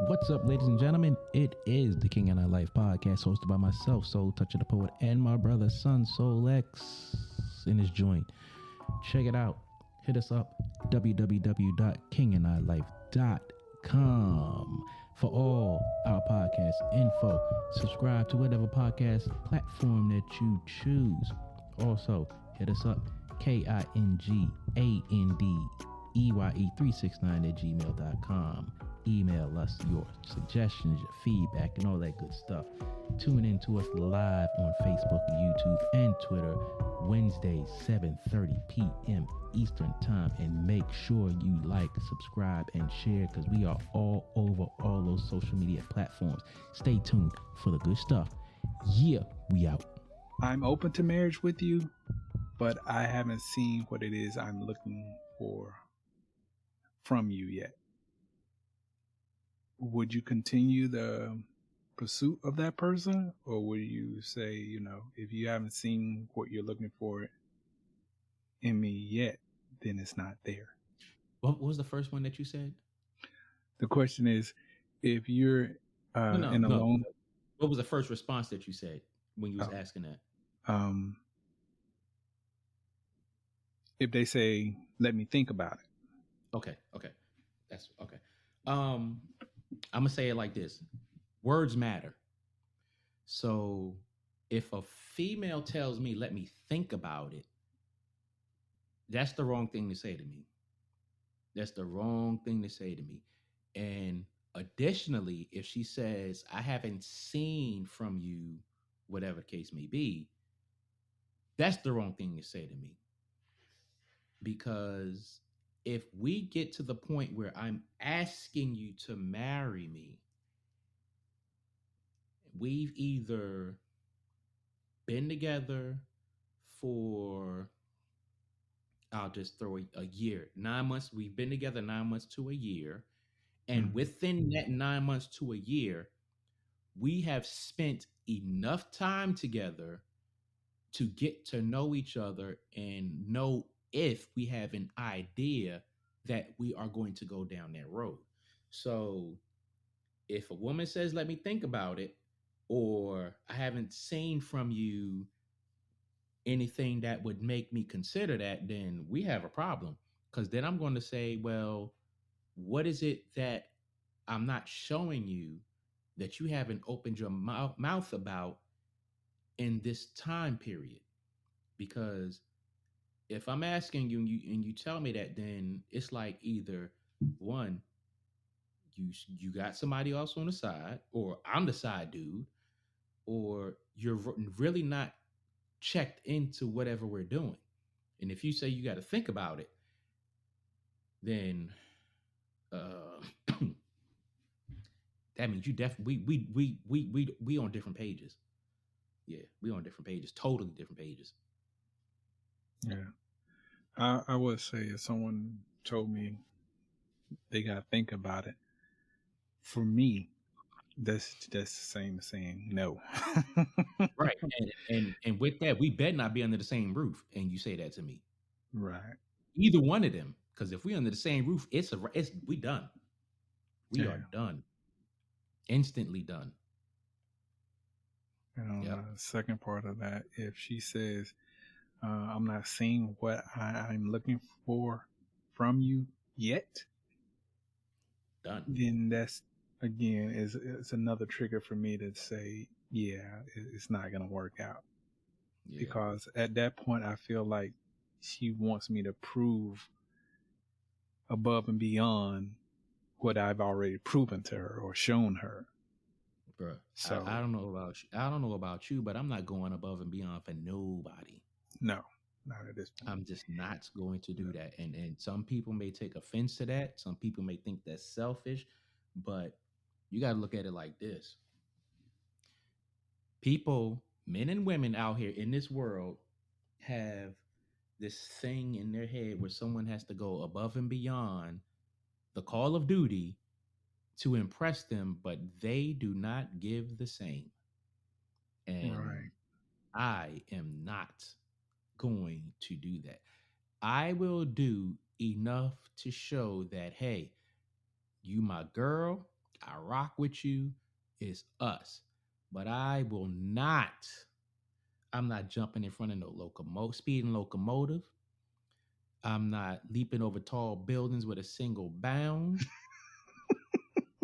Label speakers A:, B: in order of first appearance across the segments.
A: What's up, ladies and gentlemen? It is the King and I Life podcast, hosted by myself, Soul Toucher the Poet, and my brother, Son Soul X, in his joint. Check it out. Hit us up, www.kingandilife.com, for all our podcast info. Subscribe to whatever podcast platform that you choose. Also, hit us up, KINGANDEYE369@gmail.com. Email us your suggestions, your feedback, and all that good stuff. Tune in to us live on Facebook, YouTube, and Twitter, Wednesdays, 7:30 p.m. Eastern Time. And make sure you like, subscribe, and share, because we are all over all those social media platforms. Stay tuned for the good stuff. Yeah, we out.
B: I'm open to marriage with you, but I haven't seen what it is I'm looking for from you yet. Would you continue the pursuit of that person, or would you say, if you haven't seen what you're looking for in me yet, then it's not there?
A: What was the first one that you said?
B: The question is, if you're in a long...
A: What was the first response that you said when you was asking that?
B: If they say, let me think about it.
A: Okay. That's okay. I'm going to say it like this. Words matter. So if a female tells me, let me think about it, that's the wrong thing to say to me. That's the wrong thing to say to me. And additionally, if she says, I haven't seen from you, whatever the case may be, that's the wrong thing to say to me. Because if we get to the point where I'm asking you to marry me, we've either been together for, I'll just throw a year, 9 months. We've been together 9 months to a year. And within that 9 months to a year, we have spent enough time together to get to know each other and know if we have an idea that we are going to go down that road. So if a woman says, let me think about it, or I haven't seen from you anything that would make me consider that, then we have a problem. Because then I'm going to say, well, what is it that I'm not showing you that you haven't opened your mouth about in this time period? Because if I'm asking you and you tell me that, then it's like either one, you got somebody else on the side, or I'm the side dude, or you're really not checked into whatever we're doing. And if you say you got to think about it, then that means you definitely we on different pages. Yeah, we on different pages, totally different pages.
B: Yeah. I would say if someone told me they got to think about it, for me, that's the same as saying no.
A: Right. And with that, we better not be under the same roof. And you say that to me.
B: Right.
A: Either one of them. Because if we under the same roof, we done. We are done. Instantly done.
B: And on the second part of that, if she says, I'm not seeing what I'm looking for from you yet,
A: done.
B: Then that's, again, it's another trigger for me to say, yeah, it's not going to work out. Yeah. Because at that point, I feel like she wants me to prove above and beyond what I've already proven to her or shown her.
A: Bruh, so I don't know about you, but I'm not going above and beyond for nobody.
B: No, not at this point.
A: I'm just not going to do that. And some people may take offense to that. Some people may think that's selfish, but you got to look at it like this. People, men and women out here in this world, have this thing in their head where someone has to go above and beyond the call of duty to impress them, but they do not give the same. And I am not going to do that. I will do enough to show that, hey, you my girl, I rock with you, it's us. But I'm not jumping in front of no speeding locomotive. I'm not leaping over tall buildings with a single bound.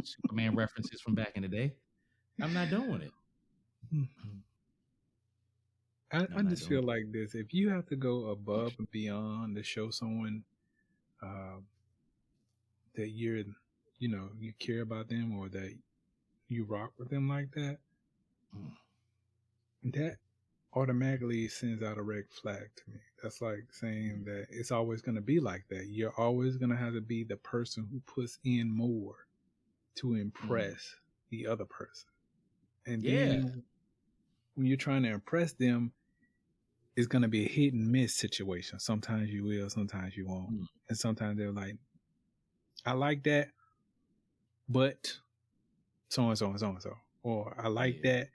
A: Superman references from back in the day. I'm not doing it.
B: Hmm. I
A: I'm not
B: just
A: doing
B: feel
A: it.
B: like this. If you have to go above and beyond to show someone uh, that you care about them or that you rock with them like that,
A: Mm,
B: that automatically sends out a red flag to me. That's like saying
A: mm,
B: that it's always going to be like that. You're always going to have to be the person who puts in more to
A: mm.
B: impress the other person. And
A: Yeah.
B: then when you're trying to impress them, it's going to be a hit and miss situation. Sometimes you will, sometimes you won't.
A: Mm,
B: And sometimes they're like, I like that, but so and so and so and so. Or I like
A: yeah.
B: that,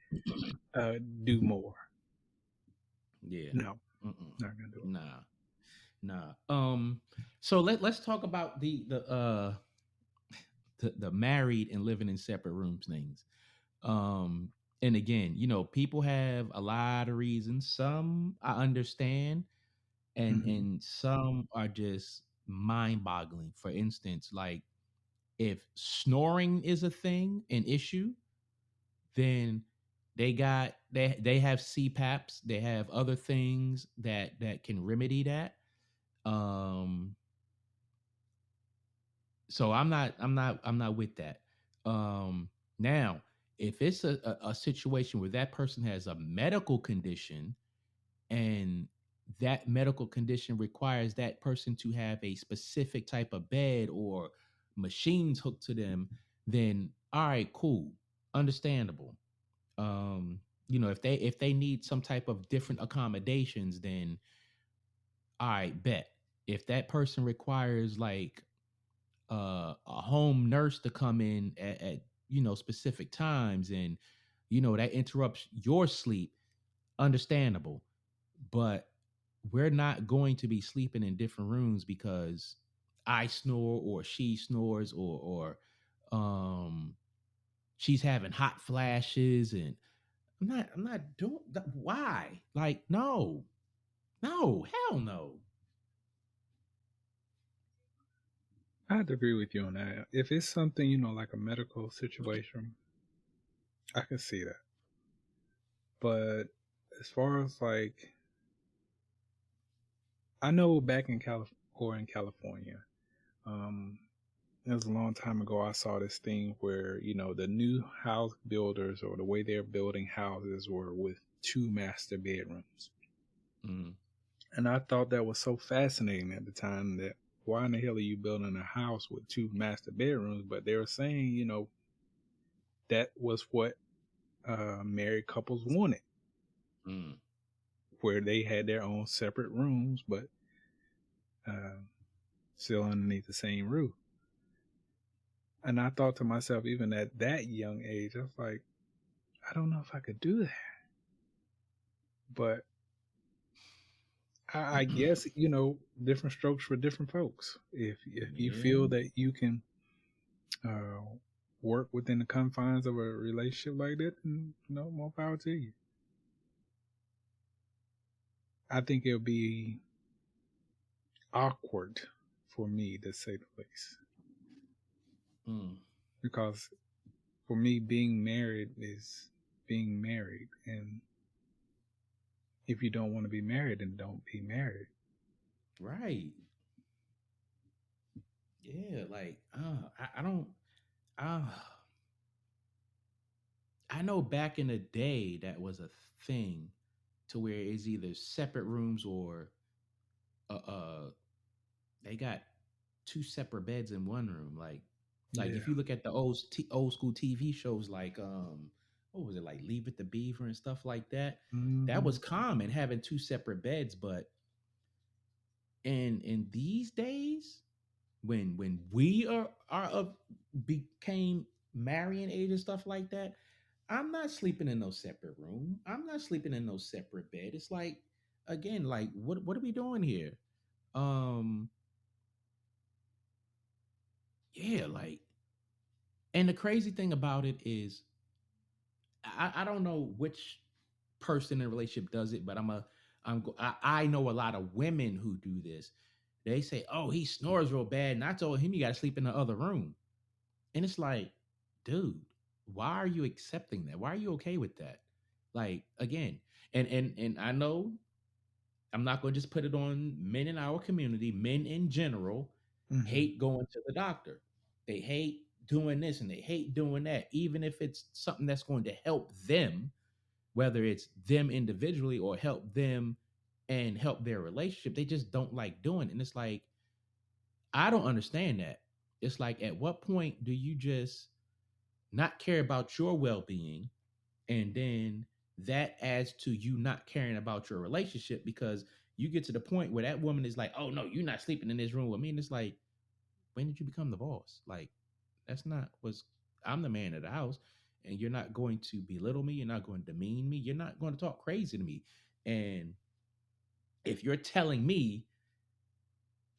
B: do more.
A: Yeah.
B: No,
A: Mm-mm.
B: not going to do it.
A: Nah. Nah. So let's talk about the married and living in separate rooms things. Um, and again, people have a lot of reasons. Some I understand,
B: Mm-hmm.
A: and some are just mind boggling. For instance, like if snoring is a thing, an issue, then they have CPAPs, they have other things that can remedy that. Um, so I'm not with that. Um, Now, if it's a situation where that person has a medical condition and that medical condition requires that person to have a specific type of bed or machines hooked to them, then all right, cool, understandable. Um, if they need some type of different accommodations, then all right, bet. If that person requires like a home nurse to come in at specific times, and that interrupts your sleep, understandable. But we're not going to be sleeping in different rooms because I snore or she snores, or she's having hot flashes, and I'm not doing that. Why? Like, no, no, hell no.
B: I have to agree with you on that. If it's something, like a medical situation, I can see that. But as far as like, I know back in California, um, it was a long time ago. I saw this thing where the new house builders or the way they're building houses were with two master bedrooms,
A: Mm,
B: and I thought that was so fascinating at the time that why in the hell are you building a house with two master bedrooms? But they were saying, that was what married couples wanted,
A: mm,
B: where they had their own separate rooms, but uh, still underneath the same roof. And I thought to myself, even at that young age, I was like, I don't know if I could do that. But I guess different strokes for different folks. If you
A: yeah.
B: feel that you can uh, work within the confines of a relationship like that, then more power to you. I think it'll be awkward for me to say the least,
A: Mm,
B: because for me, being married is being married, and if you don't want to be married, then don't be married.
A: right. Yeah. Like, I don't. Uh, I know back in the day that was a thing, to where it's either separate rooms or uh they got two separate beds in one room. Like if
B: Yeah.
A: you look at the old school TV shows, like what was it, like Leave It to Beaver and stuff like that. That
B: Hmm.
A: was common, having two separate beds. But in these days, when we are of became marrying age and stuff like that, I'm not sleeping in no separate room. I'm not sleeping in no separate bed. It's like, again, like what are we doing here? Um, yeah, like, and the crazy thing about it is, I don't know which person in a relationship does it, but I know a lot of women who do this. They say, "Oh, he snores real bad," and I told him you got to sleep in the other room, and it's like, dude, why are you accepting that? Why are you okay with that? Like, again, and I know I'm not going to just put it on men in our community. Men in general
B: Mm-hmm.
A: hate going to the doctor. They hate doing this and they hate doing that, even if it's something that's going to help them, whether it's them individually or help them and help their relationship. They just don't like doing it. And it's like, I don't understand that. It's like, at what point do you just not care about your well being? And then that adds to you not caring about your relationship, because you get to the point where that woman is like, "Oh no, you're not sleeping in this room with me." And it's like, when did you become the boss? Like, that's not what's, I'm the man of the house, and you're not going to belittle me. You're not going to demean me. You're not going to talk crazy to me. And if you're telling me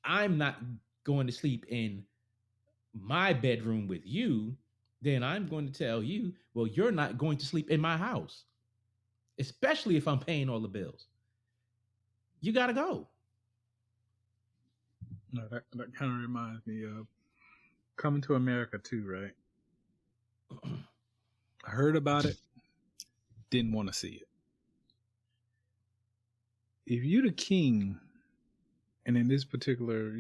A: I'm not going to sleep in my bedroom with you, then I'm going to tell you, well, you're not going to sleep in my house, especially if I'm paying all the bills. You got to go.
B: No, that kind of reminds me of Coming to America too, right? I heard about it, didn't want to see it. If you the king, and in this particular,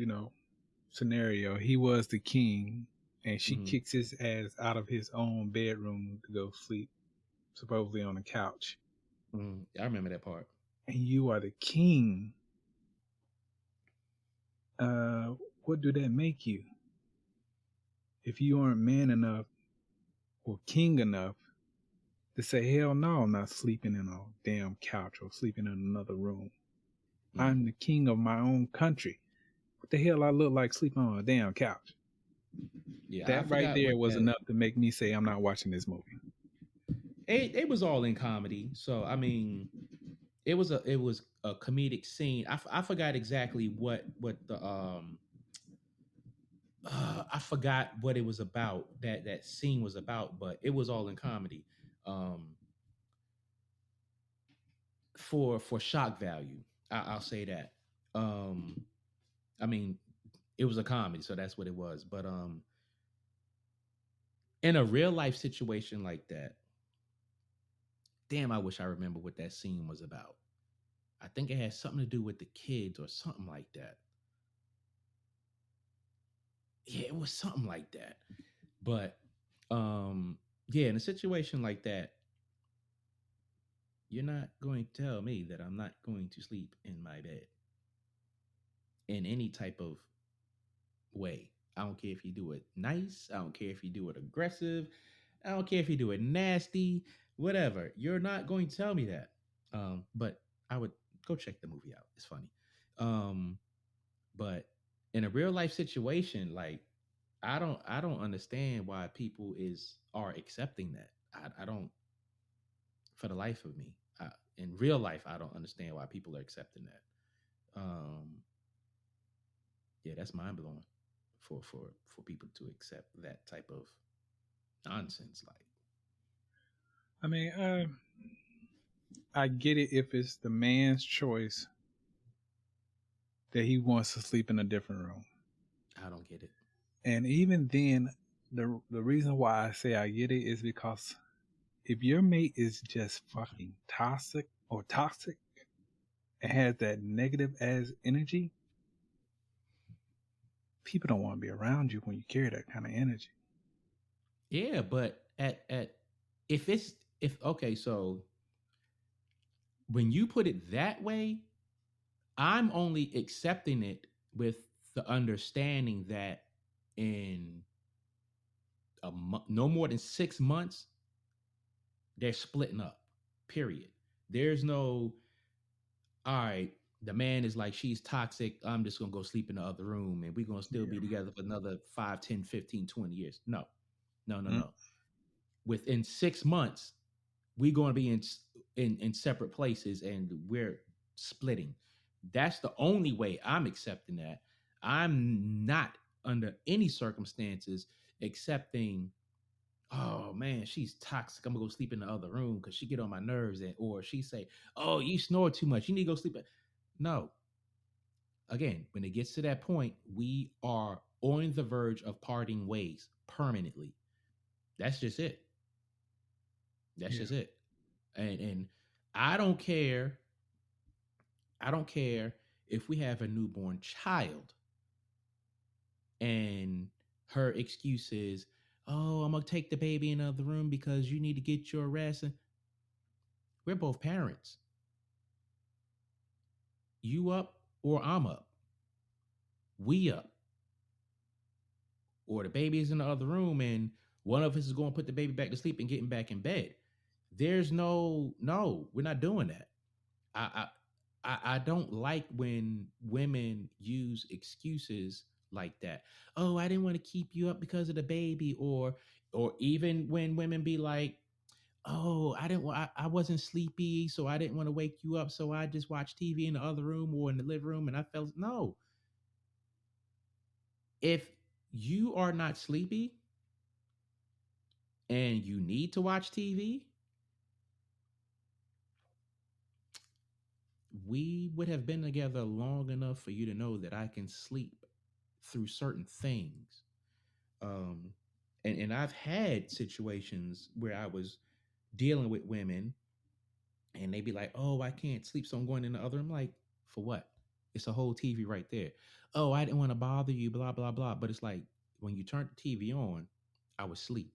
B: scenario, he was the king, and she
A: Mm-hmm.
B: kicks his ass out of his own bedroom to go sleep, supposedly on the couch,
A: I remember that part.
B: and you are the king. Uh, what do that make you? If you aren't man enough or king enough to say, hell no, I'm not sleeping in a damn couch or sleeping in another room.
A: Mm.
B: I'm the king of my own country. What the hell I look like sleeping on a damn couch?
A: Yeah, I
B: That right
A: forgot
B: there
A: what
B: was
A: that.
B: enough to make me say I'm not watching this movie.
A: It was all in comedy, so I mean, it was a comedic scene. I forgot exactly what the I forgot what it was about, that scene was about, but it was all in comedy. Um, for shock value, I'll say that. Um, I mean, it was a comedy, so that's what it was. But in a real life situation like that, damn, I wish I remember what that scene was about. I think it had something to do with the kids or something like that. Yeah, it was something like that. But yeah, in a situation like that, you're not going to tell me that I'm not going to sleep in my bed in any type of way. I don't care if you do it nice. I don't care if you do it aggressive. I don't care if you do it nasty, whatever. You're not going to tell me that. But I would go check the movie out. It's funny. Um, but in a real life situation, like, I don't understand why people are accepting that. I don't, for the life of me. In real life, I don't understand why people are accepting that. Yeah, that's mind blowing for people to accept that type of nonsense. Like,
B: I mean, I get it if it's the man's choice that he wants to sleep in a different room.
A: I don't get it.
B: And even then, the reason why I say I get it is because if your mate is just fucking toxic and has that negative ass energy, people don't want to be around you when you carry that kind of energy.
A: Yeah, but at if it's if okay, so when you put it that way, I'm only accepting it with the understanding that in no more than 6 months, they're splitting up. Period. There's no, all right, the man is like, she's toxic. I'm just going to go sleep in the other room and we're going to still
B: Yeah.
A: be together for another 5, 10, 15, 20 years. No, no, no,
B: Mm.
A: no. Within 6 months, we're going to be in separate places and we're splitting. That's the only way I'm accepting that. I'm not under any circumstances accepting, oh man, she's toxic. I'm gonna go sleep in the other room because she get on my nerves, and or she say, oh, you snore too much. You need to go sleep. No. Again, when it gets to that point, we are on the verge of parting ways permanently. That's just it. That's
B: Yeah.
A: just it. And I don't care. I don't care if we have a newborn child and her excuse is, oh, I'm gonna take the baby in another room because you need to get your rest. And we're both parents. You up or I'm up. We up. Or the baby is in the other room and one of us is going to put the baby back to sleep and getting back in bed. There's no, we're not doing that. I don't like when women use excuses like that. Oh, I didn't want to keep you up because of the baby, or even when women be like, oh, I wasn't sleepy, so I didn't want to wake you up, so I just watched TV in the other room or in the living room, and I felt no. If you are not sleepy and you need to watch TV, we would have been together long enough for you to know that I can sleep through certain things. Um, and I've had situations where I was dealing with women and they'd be like, oh, I can't sleep, so I'm going in the other. I'm like, for what? It's a whole TV right there. Oh, I didn't want to bother you, blah, blah, blah. But it's like when you turn the TV on, I was asleep.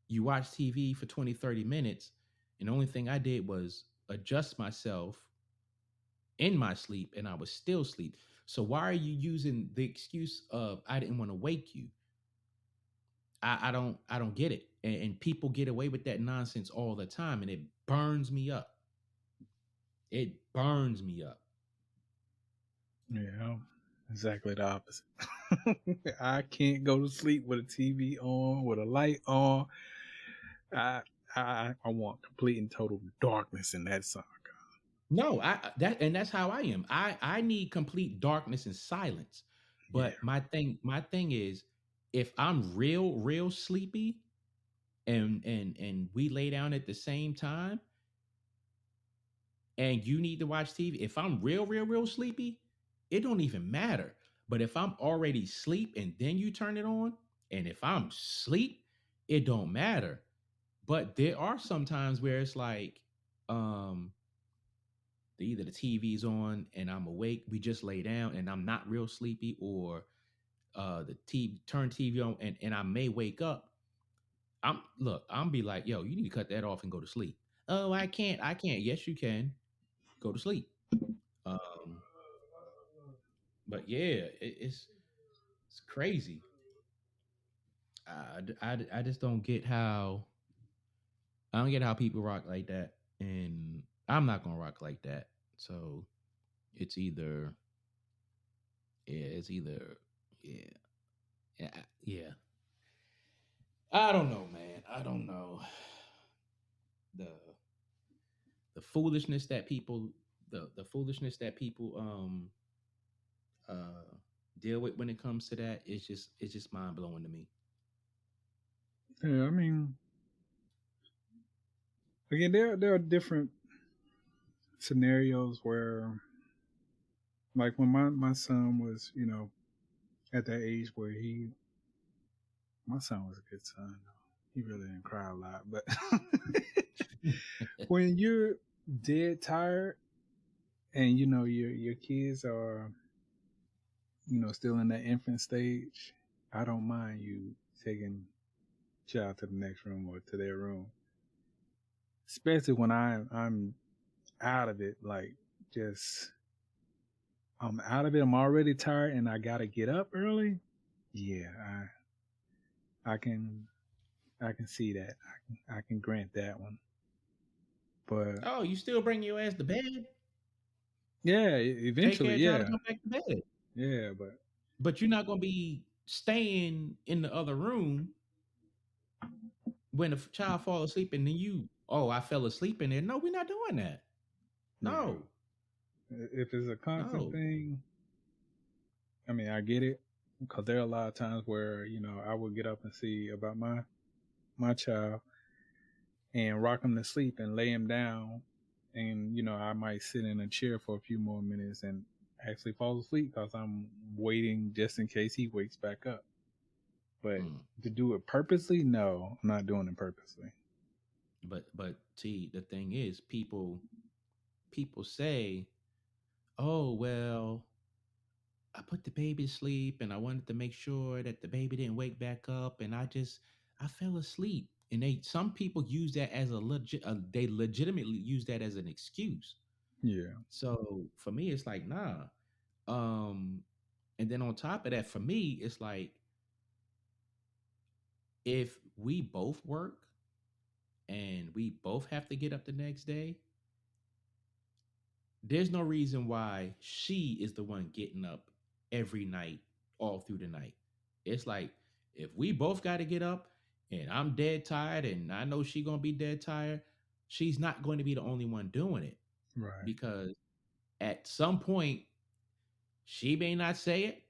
A: You watch TV for 20, 30 minutes, and the only thing I did was adjust myself in my sleep and I was still asleep. So why are you using the excuse of I didn't want to wake you? I don't get it. And people get away with that nonsense all the time and it burns me up. It burns me up.
B: Yeah, exactly the opposite. I can't go to sleep with a TV on, with a light on. I I want complete and total darkness in that song.
A: No, that's how I am. I need complete darkness and silence.
B: Yeah,
A: But my thing is if I'm real sleepy and we lay down at the same time and you need to watch TV, if I'm real sleepy, it don't even matter. But if I'm already asleep and then you turn it on, and if I'm asleep, it don't matter. But there are some times where it's like, um, either the TV's on and I'm awake, we just lay down and I'm not real sleepy, or the TV turn TV on and I may wake up. I'm be like, yo, you need to cut that off and go to sleep. Oh, I can't. Yes, you can. Go to sleep. Um, but yeah, it's crazy. I just don't get how I don't get how people rock like that, and I'm not gonna rock like that. So it's either it's either yeah yeah yeah. I don't know, man. I don't know the the foolishness that people the foolishness that people uh deal with when it comes to that. It's just mind blowing to me.
B: yeah. I mean, again, there are different scenarios where, like when my son was, at that age where my son was a good son. He really didn't cry a lot, but when you're dead tired and your kids are still in that infant stage, I don't mind you taking child to the next room or to their room, especially when I'm out of it. Like, just I'm out of it. I'm already tired and I gotta get up early. Yeah, I can I can see that. I can grant that one. But
A: Oh, you still bring your ass to bed?
B: yeah,
A: Take
B: eventually,
A: care of child
B: yeah,
A: and come back to bed.
B: yeah. But
A: But you're not gonna be staying in the other room when the child falls asleep and then you, oh, I fell asleep in there. No, we're not doing that.
B: yeah,
A: No.
B: If it's a constant
A: No.
B: thing, I mean, I get it because there are a lot of times where I would get up and see about my child and rock him to sleep and lay him down, and I might sit in a chair for a few more minutes and actually fall asleep because I'm waiting just in case he wakes back up. But
A: Mm.
B: to do it purposely, no, I'm not doing it purposely.
A: But T, the thing is, people say, "Oh well, I put the baby to sleep, and I wanted to make sure that the baby didn't wake back up, and I fell asleep." And some people use that as a they legitimately use that as an excuse.
B: Yeah,
A: So for me, it's like nah. Um, and then on top of that, for me, it's like if we both work and we both have to get up the next day, there's no reason why she is the one getting up every night, all through the night. It's like if we both got to get up and I'm dead tired and I know she gonna be dead tired, she's not going to be the only one doing it
B: right,
A: because at some point she may not say it,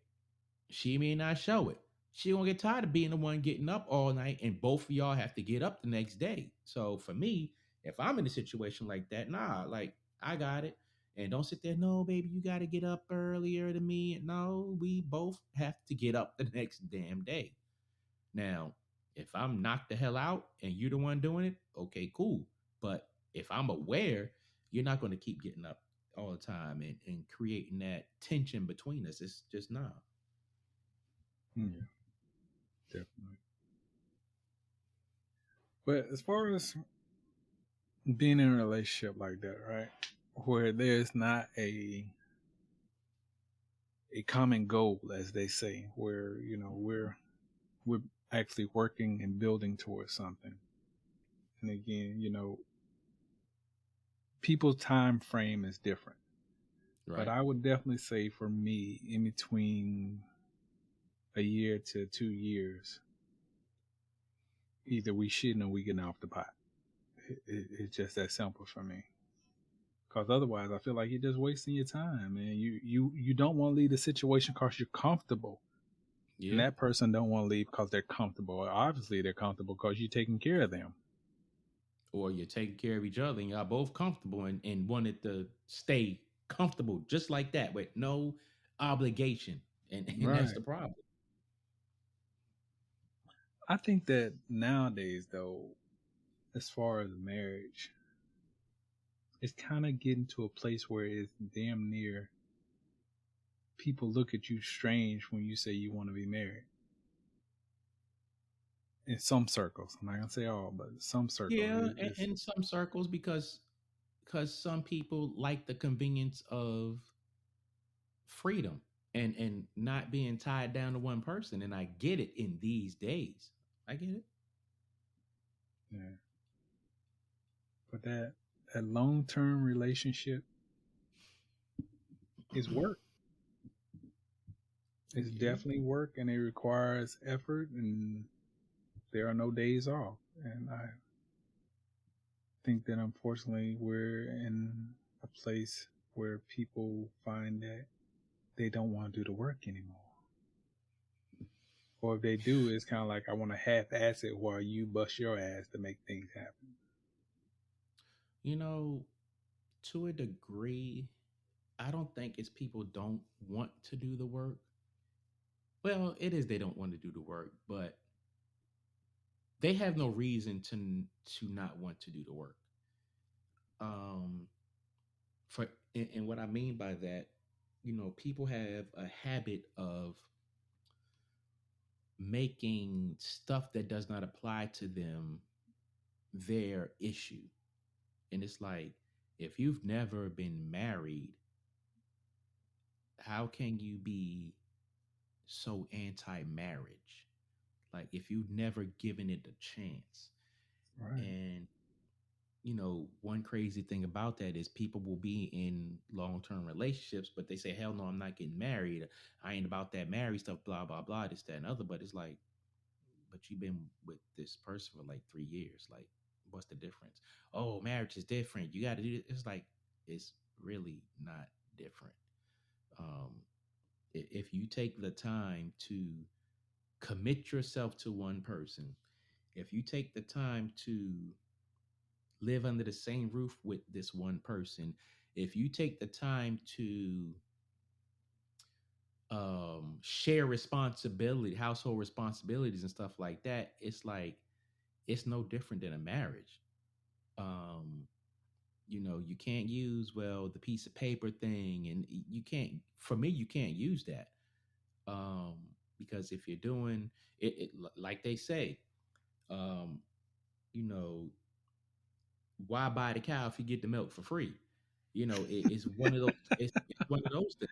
A: she may not show it. She gonna get tired of being the one getting up all night, and both of y'all have to get up the next day. So for me, if I'm in a situation like that, nah, like I got it. And don't sit there, no, baby, you got to get up earlier than me. No, we both have to get up the next damn day. Now, if I'm knocked the hell out and you're the one doing it, okay, cool. But if I'm aware, you're not going to keep getting up all the time and creating that tension between us. It's just not.
B: yeah, definitely. But as far as being in a relationship like that, right, where there's not a common goal, as they say, where we're actually working and building towards something. And again, people's time frame is different. But
A: Right.
B: I would definitely say for me, in between a year to 2 years, either we shitting or we getting off the pot. It's just that simple for me. Because otherwise, I feel like you're just wasting your time, man. You don't want to leave the situation because you're comfortable, and
A: Yeah.
B: that person don't want to leave because they're comfortable. Obviously, they're comfortable because you're taking care of them.
A: Or you're taking care of each other and y'all both comfortable and wanted to stay comfortable just like that with no obligation. And that's
B: Right.
A: the problem.
B: I think that nowadays, though, as far as marriage, it's kind of getting to a place where it's damn near people look at you strange when you say you want to be married. In some circles, I'm not gonna say all, but some circles,
A: Yeah,
B: it's
A: in some circles because some people like the convenience of freedom and not being tied down to one person. And I get it in these days. I get it.
B: yeah. But that long term relationship is work. It's
A: Yeah.
B: definitely work, and it requires effort, and there are no days off. And I think that unfortunately we're in a place where people find that they don't want to do the work anymore. Or if they do, it's kind of like I want to half ass it while you bust your ass to make things happen.
A: You know, to a degree, I don't think it's people don't want to do the work. Well, it is they don't want to do the work, but they have no reason to not want to do the work. Um, for and what I mean by that, people have a habit of making stuff that does not apply to them their issue, and it's like if you've never been married, how can you be so anti-marriage? Like if you've never given it a chance.
B: Right.
A: And one crazy thing about that is people will be in long-term relationships, but they say, hell no, I'm not getting married. I ain't about that married stuff, blah, blah, blah, this, that, and other. But it's like, but you've been with this person for like 3 years. Like, what's the difference? Oh, marriage is different. You got to do it. It's like, it's really not different. Um, if you take the time to commit yourself to one person, if you take the time to live under the same roof with this one person, if you take the time to share responsibility, household responsibilities and stuff like that, it's like it's no different than a marriage. Um, you can't use, well, the piece of paper thing, and you can't. For me, you can't use that, um, because if you're doing it, like they say, um, you know, why buy the cow if you get the milk for free? It's one of those. It's one of those things.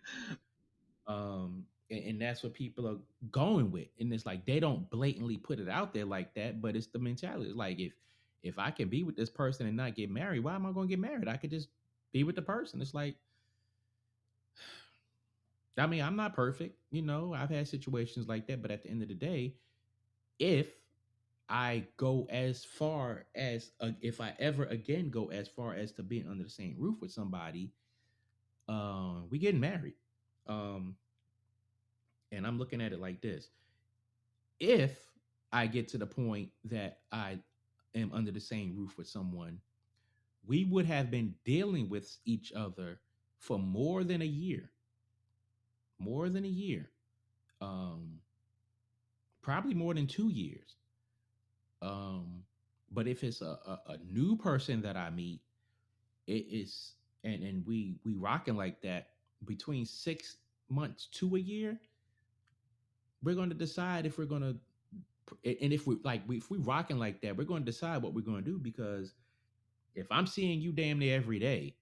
A: And that's what people are going with, and it's like they don't blatantly put it out there like that, but it's the mentality. It's like if I can be with this person and not get married, why am I going to get married? I could just be with the person. It's like, I mean, I'm not perfect, I've had situations like that, but at the end of the day, if I go as far as if I ever again go as far as to being under the same roof with somebody, we getting married. um and I'm looking at it like this: if I get to the point that I am under the same roof with someone, we would have been dealing with each other for more than a year. More than a year. Um, Probably more than 2 years. Um, but if it's a new person that I meet, it is, and we rocking like that between 6 months to a year, we're going to decide if we're going to, and if if we rocking like that, we're going to decide what we're going to do. Because if I'm seeing you damn near every day,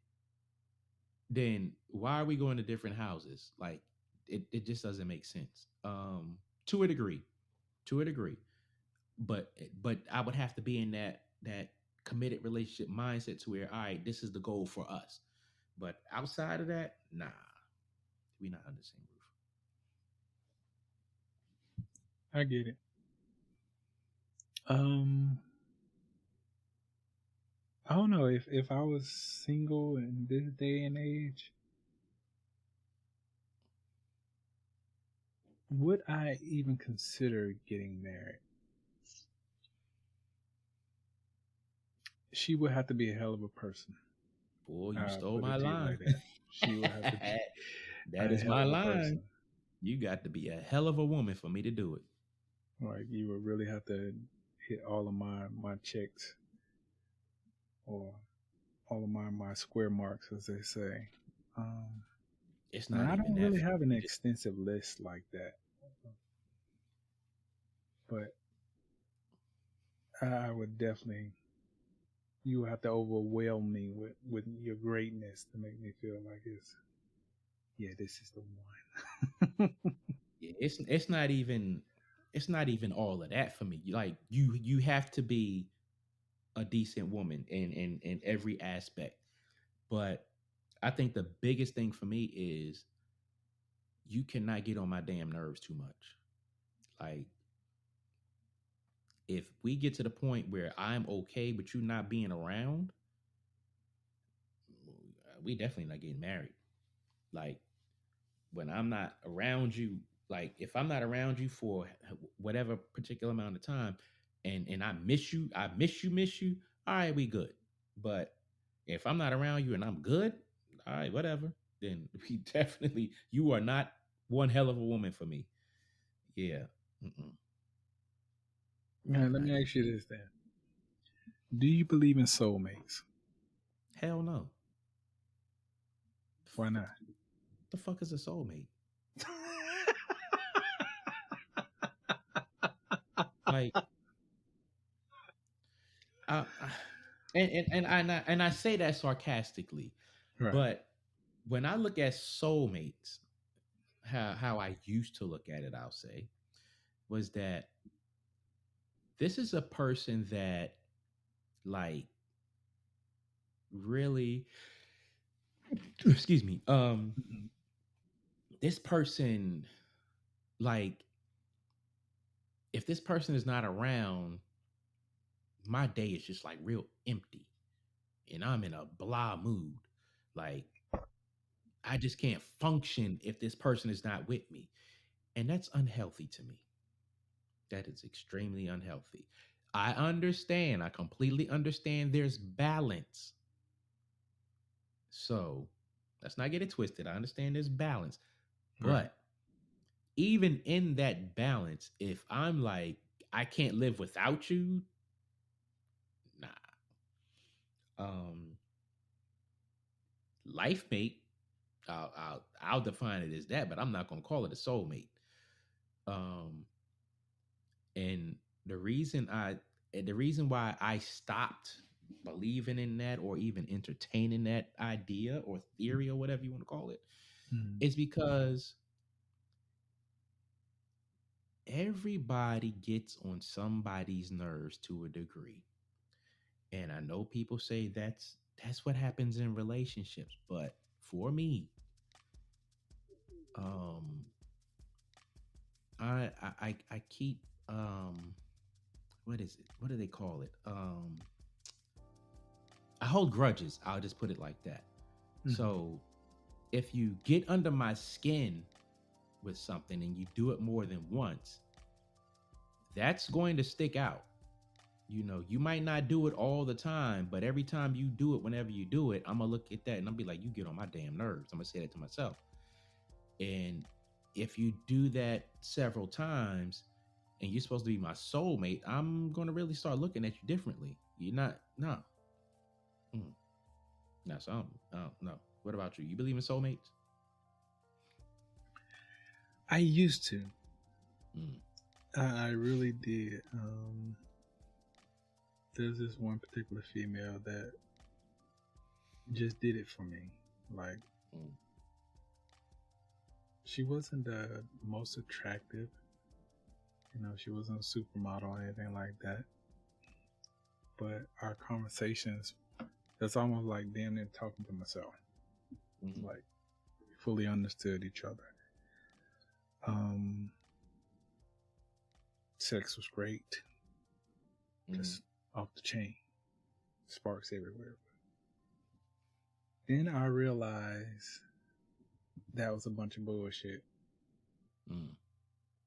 A: then why are we going to different houses? Like, it just doesn't make sense. To a degree, to a degree, but I would have to be in that committed relationship mindset to where, all right, this is the goal for us. But outside of that, nah, we not on the same roof.
B: I get it. Um, I don't know if I was single in this day and age, would I even consider getting married? She would have to be a hell of a person.
A: Boy, you
B: I'll
A: stole
B: put
A: my
B: it to you
A: line.
B: like that. She would have to be
A: That
B: a
A: is
B: hell
A: my
B: of a
A: line.
B: person.
A: You got to be a hell of a woman for me to do it.
B: Like, you would really have to hit all of my checks, or all of my square marks, as they say. Um,
A: It's
B: and
A: not
B: I
A: even
B: don't
A: that
B: really
A: for
B: have
A: me.
B: an
A: You just
B: extensive list like that, but I would definitely. You would have to overwhelm me with your greatness to make me feel like yeah, this is the one.
A: it's not even, all of that for me. Like, you have to be a decent woman in every aspect. But I think the biggest thing for me is you cannot get on my damn nerves too much. Like, if we get to the point where I'm okay with you not being around, we definitely not getting married. Like, when I'm not around you, like if I'm not around you for whatever particular amount of time, and I miss you, miss you. All right, we good. But if I'm not around you and I'm good, all right, whatever. Then we definitely, you are not one hell of a woman for me. Yeah. Mm-mm.
B: Now, let
A: Not
B: me
A: even.
B: ask you this then: do you believe in soulmates?
A: Hell no.
B: Why not?
A: The fuck is a soulmate? Like, I and I say that sarcastically,
B: Right.
A: but when I look at soulmates, how I used to look at it, I'll say, was that this is a person that, like, really, excuse me,
B: Mhm.
A: this person, like, if this person is not around, my day is just like real empty, and I'm in a blah mood. Like, I just can't function if this person is not with me. And that's unhealthy to me. That is extremely unhealthy. I understand. I completely understand there's balance. So let's not get it twisted. I understand there's balance.
B: Right.
A: But even in that balance, if I'm like, I can't live without you, nah. Um, Life mate, I'll define it as that, but I'm not gonna call it a soulmate. Um, and the reason I the reason why I stopped believing in that or even entertaining that idea or theory or whatever you want to call it
B: Mm.
A: is because everybody gets on somebody's nerves to a degree. And I know people say that's what happens in relationships, but for me, um I keep what is it? What do they call it? I hold grudges. I'll just put it like that.
B: Mm-hmm.
A: So if you get under my skin with something and you do it more than once, that's going to stick out. You know, you might not do it all the time, but every time you do it, whenever you do it, I'm gonna look at that and I'll be like, you get on my damn nerves. I'm gonna say that to myself. And if you do that several times and you're supposed to be my soulmate, I'm gonna really start looking at you differently. You're not, no. Mm. No, so I don't know. What about you? You believe in soulmates?
B: I used to.
A: Mm.
B: I really did. There's this one particular female that just did it for me. Like,
A: Mm.
B: she wasn't the most attractive. You know, she wasn't a supermodel or anything like that. But our conversations, it's almost like damn near talking to myself.
A: Mm-hmm.
B: Like, we fully understood each other. Sex was great.
A: Mm-hmm.
B: Just off the chain. Sparks everywhere. Then I realized that was a bunch of bullshit.
A: Mm.